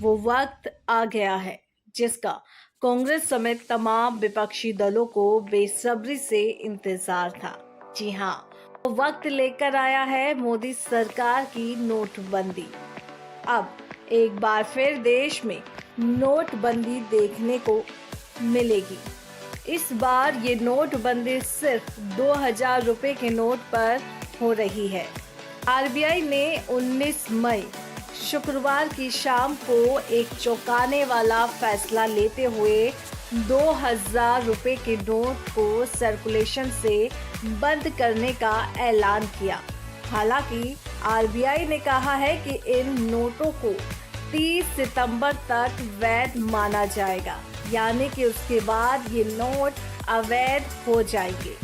वो वक्त आ गया है जिसका कांग्रेस समेत तमाम विपक्षी दलों को बेसब्री से इंतजार था। जी हाँ, वो वक्त लेकर आया है मोदी सरकार की नोटबंदी। अब एक बार फिर देश में नोटबंदी देखने को मिलेगी। इस बार ये नोटबंदी सिर्फ 2000 रुपए के नोट पर हो रही है। आरबीआई ने 19 मई शुक्रवार की शाम को एक चौंकाने वाला फैसला लेते हुए 2000 रुपए के नोट को सर्कुलेशन से बंद करने का ऐलान किया। हालांकि आरबीआई ने कहा है कि इन नोटों को 30 सितंबर तक वैध माना जाएगा, यानी कि उसके बाद ये नोट अवैध हो जाएंगे।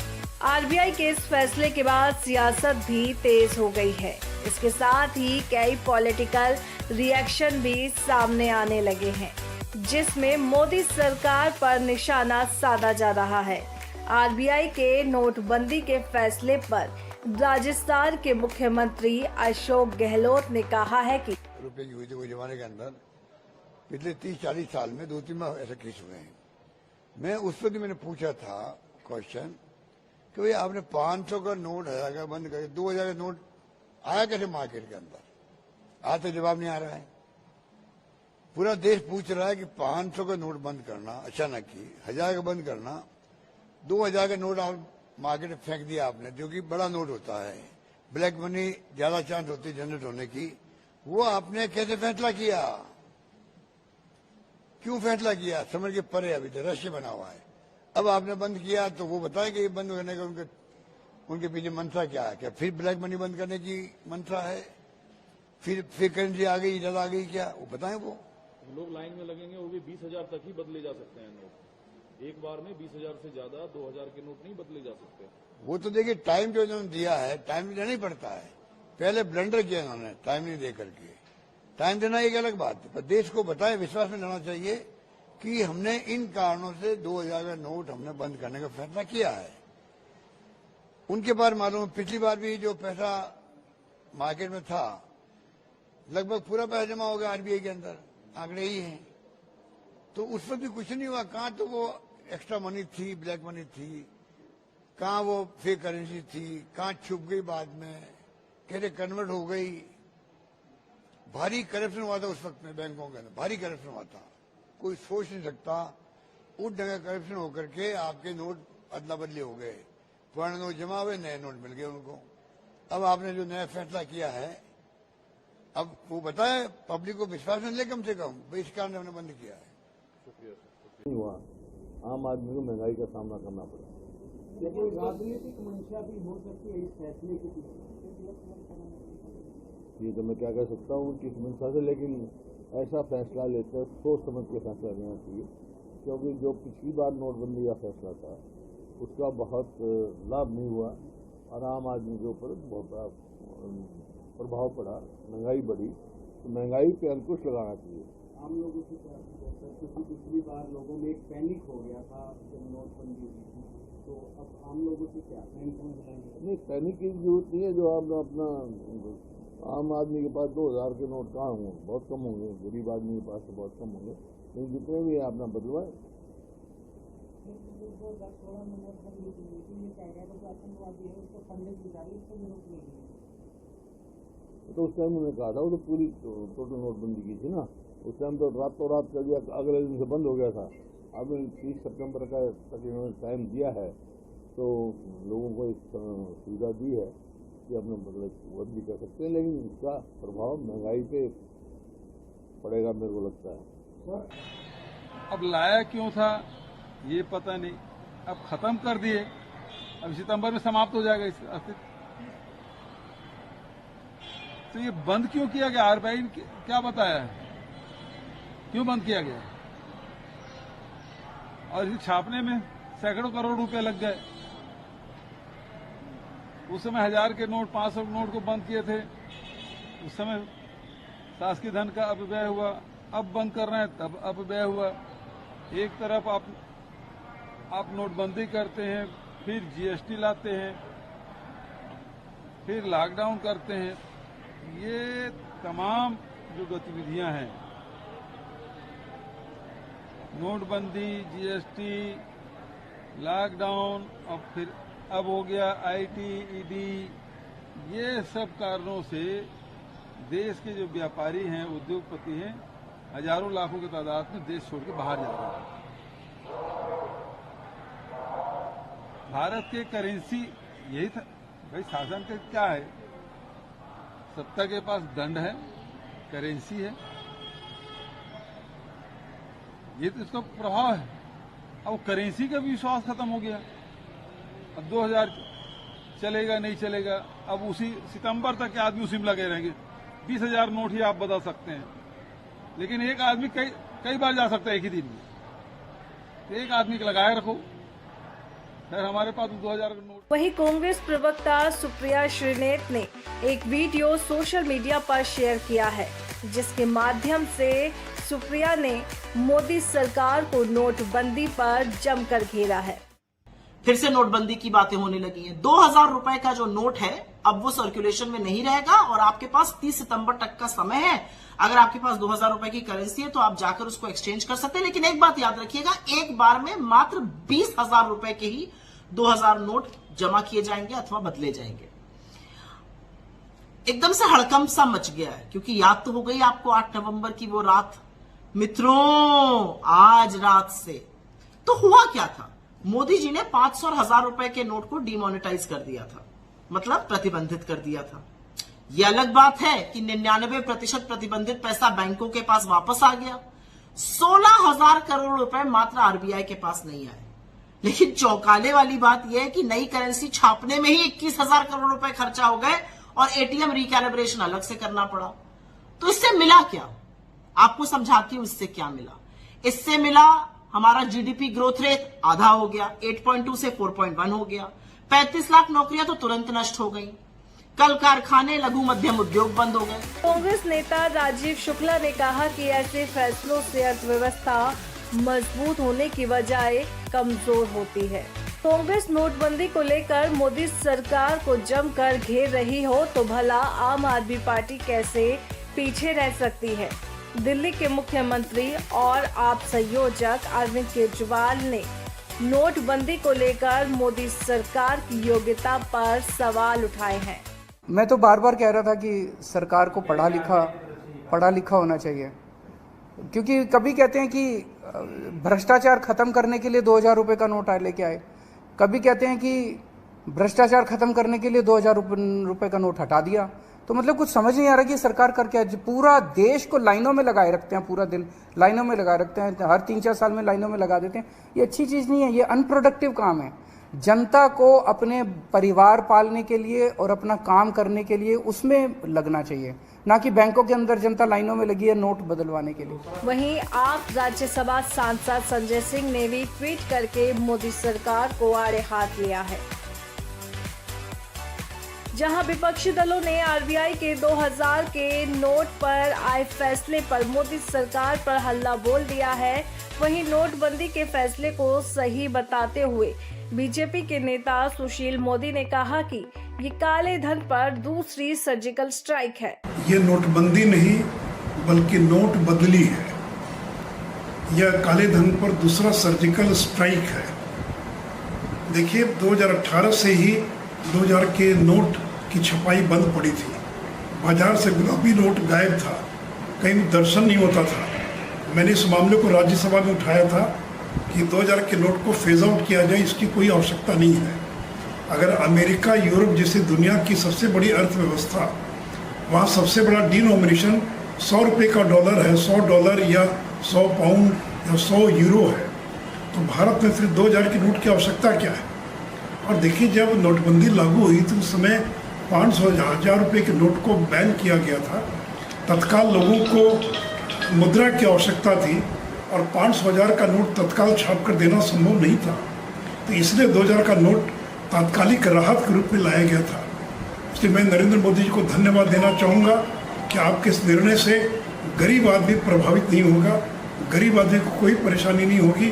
आरबीआई के इस फैसले के बाद सियासत भी तेज हो गई है। इसके साथ ही कई पॉलिटिकल रिएक्शन भी सामने आने लगे हैं, जिसमें मोदी सरकार पर निशाना साधा जा रहा है। आरबीआई के नोटबंदी के फैसले पर राजस्थान के मुख्यमंत्री अशोक गहलोत ने कहा है कि रुपए की हुई थी कोई जमाने के अंदर पिछले 30-40 साल में 2-3 बार ऐसे केस हुए हैं। मैं उस वक्त मैंने पूछा था क्वेश्चन कि भाई आपने 500 का नोट 1000 का बंद करके 2000 का नोट आया कैसे मार्केट के अंदर? आज तक जवाब नहीं आ रहा है। पूरा देश पूछ रहा है कि 500 का नोट बंद करना अचानक ही, 1000 का बंद करना, 2000 का नोट आप मार्केट में फेंक दिया आपने, जो कि बड़ा नोट होता है, ब्लैक मनी ज्यादा चांस होती है जनरेट होने की, वो आपने कैसे फैसला किया? क्यों फैसला किया? समझ के परे अभी तो रहस्य बना हुआ है। अब आपने बंद किया तो वो बताएं कि ये बंद करने का उनके पीछे मंशा क्या है? क्या फिर ब्लैक मनी बंद करने की मंशा है? फिर करेंसी आ गई, इधर आ गई क्या? वो बताएं। वो लोग लाइन में लगेंगे, वो भी 20,000 तक ही बदले जा सकते हैं नोट। एक बार में 20,000 से ज्यादा 2000 के नोट नहीं बदले जा सकते। वो तो देखिए टाइम जो इन्होंने दिया है, टाइम देना ही पड़ता है। पहले ब्लंडर किया इन्होंने टाइम नहीं दे करके। टाइम देना एक अलग बात है, पर देश को बताए, विश्वास में लाना चाहिए कि हमने इन कारणों से 2000 का नोट हमने बंद करने का फैसला किया है। उनके पास मालूम, पिछली बार भी जो पैसा मार्केट में था लगभग पूरा पैसा जमा हो गया आरबीआई के अंदर, आंकड़े ही हैं। तो उस पर भी कुछ नहीं हुआ। कहाँ तो वो एक्स्ट्रा मनी थी, ब्लैक मनी थी, कहाँ वो फेक करेंसी थी, कहाँ छुप गई बाद में, कैसे कन्वर्ट हो गई। भारी करप्शन हुआ था उस वक्त में बैंकों के अंदर, भारी करप्शन हुआ था। कोई सोच नहीं सकता उस ढंग का करप्शन होकर के आपके नोट अदला बदली हो गए, पुराने नोट जमा हुए, नए नोट मिल गए उनको। अब आपने जो नया फैसला किया है, अब वो बताए पब्लिक को विश्वास में ले कम से कम, इस कारण हमने बंद किया है। नहीं हुआ, आम आदमी को महंगाई का सामना करना पड़ा। लेकिन राजनीतिक मंशा भी हो सकती है इस फैसले के पीछे। ये तो मैं क्या कह सकता हूँ किस मंशा से, लेकिन ऐसा फैसला लेकर सोच समझ के फैसला लेना चाहिए, क्योंकि जो पिछली बार नोटबंदी का फैसला था उसका बहुत लाभ नहीं हुआ और आम आदमी के ऊपर बहुत बड़ा प्रभाव पड़ा, महंगाई बढ़ी। तो महंगाई पे अंकुश लगाना चाहिए। आम लोगों से क्या, क्योंकि पिछली बार लोगों में एक पैनिक हो गया था जब नोटबंदी हुई थी, तो अब आम लोगों से क्या नहीं, पैनिक की जरूरत नहीं है। जो आप अपना आम आदमी के पास 2000 के नोट कहाँ होंगे? बहुत कम होंगे। गरीब आदमी के पास तो बहुत कम होंगे, लेकिन जितने भी है अपना बदलवाए। तो उस टाइम उन्होंने कहा था, वो तो पूरी टोटल नोटबंदी की थी ना। उस टाइम तो रातों रात कर दिया, अगले दिन से बंद हो गया था। अब 30 सितंबर का तक इन्होंने टाइम दिया है, तो लोगों को एक सुविधा दी है कि अपने बदली कर सकते हैं, लेकिन इसका प्रभाव महंगाई पे पड़ेगा मेरे को लगता है। अब लाया क्यों था ये पता नहीं, अब खत्म कर दिए, अब सितंबर में समाप्त हो जाएगा इसका अस्तित्व। तो ये बंद क्यों किया गया? आरबीआई ने क्या बताया है, क्यों बंद किया गया? और इसे छापने में सैकड़ों करोड़ रुपए लग गए। उस समय 1000 के नोट, 500 के नोट को बंद किए थे, उस समय शासकीय धन का अपव्यय हुआ। अब बंद कर रहे हैं, तब अपव्यय हुआ। एक तरफ आप नोटबंदी करते हैं, फिर जीएसटी लाते हैं, फिर लॉकडाउन करते हैं। ये तमाम जो गतिविधियां हैं नोटबंदी, जीएसटी, लॉकडाउन और फिर अब हो गया आईटी, ईडी, ये सब कारणों से देश के जो व्यापारी हैं, उद्योगपति हैं, हजारों लाखों की तादाद में देश छोड़ के बाहर जा रहे हैं। भारत के करेंसी यही था भाई, शासन का क्या है? सत्ता के पास दंड है, करेंसी है, ये तो इसका प्रभाव है। अब करेंसी का भी विश्वास खत्म हो गया। अब 2000 चलेगा नहीं चलेगा, अब उसी सितंबर तक के आदमी उसी में लगे रहेंगे। 20,000 नोट ही आप बदल सकते हैं, लेकिन एक आदमी कई बार जा सकता है एक ही दिन में। तो एक आदमी को लगाए रखो, फिर हमारे पास 2000 का नोट। वहीं कांग्रेस प्रवक्ता सुप्रिया श्रीनेत ने एक वीडियो सोशल मीडिया पर शेयर किया है, जिसके माध्यम से सुप्रिया ने मोदी सरकार को नोटबंदी पर जमकर घेरा है। फिर से नोटबंदी की बातें होने लगी हैं। 2000 रुपए का जो नोट है अब वो सर्कुलेशन में नहीं रहेगा और आपके पास 30 सितंबर तक का समय है। अगर आपके पास 2000 रुपए की करेंसी है तो आप जाकर उसको एक्सचेंज कर सकते हैं, लेकिन एक बात याद रखिएगा, एक बार में मात्र 20,000 रुपए के ही 2000 नोट जमा किए जाएंगे अथवा बदले जाएंगे। एकदम से हड़कंप सा मच गया है, क्योंकि याद तो हो गई आपको 8 नवंबर की वो रात। मित्रों, आज रात से तो हुआ क्या था? मोदी जी ने 500 और 1000 रुपए के नोट को डिमोनेटाइज कर दिया था, मतलब प्रतिबंधित कर दिया था। यह अलग बात है कि 99% प्रतिबंधित पैसा बैंकों के पास वापस आ गया। 16,000 करोड़ रुपए मात्र आरबीआई के पास नहीं आए। लेकिन चौंकाने वाली बात यह है कि नई करेंसी छापने में ही 21,000 करोड़ रुपए खर्चा हो गए और एटीएम रिकैलिब्रेशन अलग से करना पड़ा। तो इससे मिला क्या? आपको समझाती हूं इससे क्या मिला। इससे मिला हमारा जीडीपी ग्रोथ रेट आधा हो गया, 8.2 से 4.1 हो गया। 35 लाख नौकरियां तो तुरंत नष्ट हो गई। कल कारखाने, लघु मध्यम उद्योग बंद हो गए। कांग्रेस नेता राजीव शुक्ला ने कहा कि ऐसे फैसलों से अर्थव्यवस्था मजबूत होने की बजाय कमजोर होती है। कांग्रेस नोटबंदी को लेकर मोदी सरकार को जमकर घेर रही हो तो भला आम आदमी पार्टी कैसे पीछे रह सकती है। दिल्ली के मुख्यमंत्री और आप संयोजक अरविंद केजरीवाल ने नोटबंदी को लेकर मोदी सरकार की योग्यता पर सवाल उठाए हैं। मैं तो बार बार कह रहा था कि सरकार को पढ़ा लिखा होना चाहिए, क्योंकि कभी कहते हैं कि भ्रष्टाचार खत्म करने के लिए 2000 रुपये का नोट लेके आए, कभी कहते हैं कि भ्रष्टाचार खत्म करने के लिए 2000 रुपये का नोट हटा दिया। तो मतलब कुछ समझ नहीं आ रहा कि सरकार कर क्या। पूरा देश को लाइनों में लगाए रखते हैं, पूरा दिन लाइनों में लगाए रखते हैं, हर 3-4 साल में लाइनों में लगा देते हैं। ये अच्छी चीज़ नहीं है, ये अनप्रोडक्टिव काम है। जनता को अपने परिवार पालने के लिए और अपना काम करने के लिए उसमें लगना चाहिए, ना कि बैंकों के अंदर जनता लाइनों में लगी है नोट बदलवाने के लिए। वहीं आप राज्यसभा सांसद संजय सिंह ने भी ट्वीट करके मोदी सरकार को आड़े हाथ लिया है। जहां विपक्षी दलों ने आरबीआई के 2000 के नोट पर आए फैसले पर मोदी सरकार पर हल्ला बोल दिया है, वहीं नोटबंदी के फैसले को सही बताते हुए बीजेपी के नेता सुशील मोदी ने कहा कि ये काले धन पर दूसरी सर्जिकल स्ट्राइक है। ये नोटबंदी नहीं बल्कि नोट बदली है। यह काले धन पर दूसरा सर्जिकल स्ट्राइक है। देखिए, 2018 से ही 2000 के नोट की छपाई बंद पड़ी थी। बाजार से गुलाबी नोट गायब था, कहीं दर्शन नहीं होता था। मैंने इस मामले को राज्यसभा में उठाया था कि 2000 के नोट को फेज आउट किया जाए, इसकी कोई आवश्यकता नहीं है। अगर अमेरिका, यूरोप जैसी दुनिया की सबसे बड़ी अर्थव्यवस्था, वहाँ सबसे बड़ा डिनोमिनेशन 100 रुपये का डॉलर है, 100 डॉलर या 100 पाउंड या 100 यूरो है, तो भारत में फिर 2000 के नोट की आवश्यकता क्या है। और देखिए, जब नोटबंदी लागू हुई तो उस समय 500,000 रुपये के नोट को बैन किया गया था। तत्काल लोगों को मुद्रा की आवश्यकता थी और 500,000 का नोट तत्काल छाप कर देना संभव नहीं था, तो इसलिए 2000 का नोट तात्कालिक राहत के रूप में लाया गया था। इसलिए मैं नरेंद्र मोदी जी को धन्यवाद देना चाहूँगा कि आपके इस निर्णय से गरीब आदमी प्रभावित नहीं होगा, गरीब आदमी को कोई परेशानी नहीं होगी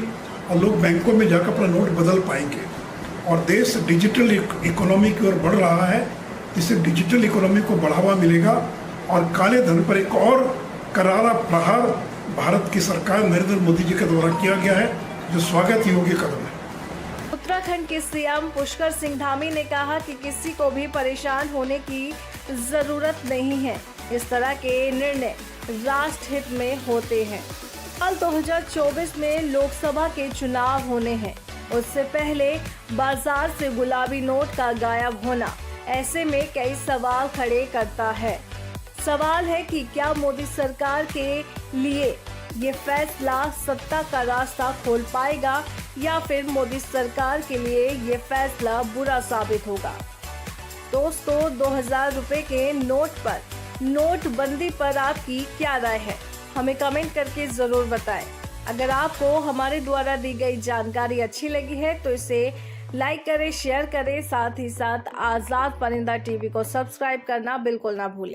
और लोग बैंकों में जाकर अपना नोट बदल पाएंगे। और देश डिजिटल इकोनॉमी की ओर बढ़ रहा है, इससे डिजिटल इकोनॉमी को बढ़ावा मिलेगा और काले धन पर एक और करारा प्रहार भारत की सरकार नरेंद्र मोदी जी के द्वारा किया गया है, जो स्वागत योग्य कदम है। उत्तराखंड के सीएम पुष्कर सिंह धामी ने कहा कि किसी को भी परेशान होने की जरूरत नहीं है। इस तरह के निर्णय राष्ट्र हित में होते हैं। साल 2024 में लोकसभा के चुनाव होने हैं। उससे पहले बाजार से गुलाबी नोट का गायब होना ऐसे में कई सवाल खड़े करता है। सवाल है कि क्या मोदी सरकार के लिए ये फैसला सत्ता का रास्ता खोल पाएगा या फिर मोदी सरकार के लिए ये फैसला बुरा साबित होगा। दोस्तों, 2000 रुपए के नोट पर, नोटबंदी पर आपकी क्या राय है? हमें कमेंट करके जरूर बताएं। अगर आपको हमारे द्वारा दी गई जानकारी अच्छी लगी है तो इसे लाइक करें, शेयर करें, साथ ही साथ आजाद परिंदा टीवी को सब्सक्राइब करना बिल्कुल ना भूलें।